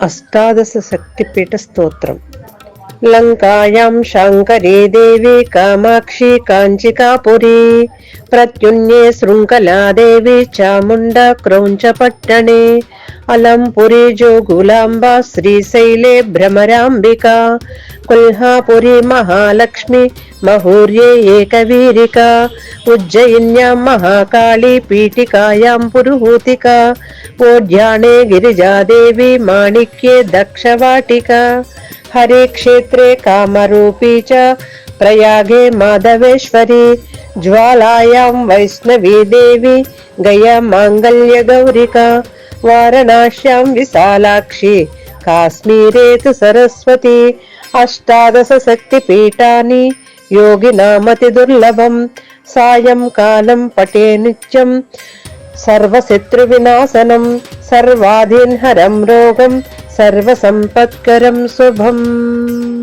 అష్టాదశ శక్తిపీఠ స్తోత్రం. లంకాయాం శాంకరీ దేవి కామాక్షి కాంచికాపురీ ప్రత్యున్యే శృంఖలాదేవి చాముండా క్రౌంచపట్టణే అలంపురి జోగులాంబా శ్రీశైలే భ్రమరాంబికా కొల్హాపురి మహాలక్ష్మి మహూర్యే ఏకవీరికా ఉజ్జయిన్యాం మహాకాళీ పీఠికాయాం పురుహూతికా ఓఢ్యానే గిరిజాదేవి మాణిక్యే దక్షవాటికా हरे क्षेत्रे कामरूपी च प्रयागे माधवेश्वरी ज्वालायां वैष्णवी देवी गया मांगल्य गौरिका वाराणस्यां विशालाक्षी काश्मीरे तु सरस्वती अष्टादश शक्तिपीठानि योगिनामति दुर्लभं सायंकालं पठे नित्यं सर्वशत्रुविनाशनं सर्वाधीनहरं रोगं सर्वसंपत्करं शुभम्.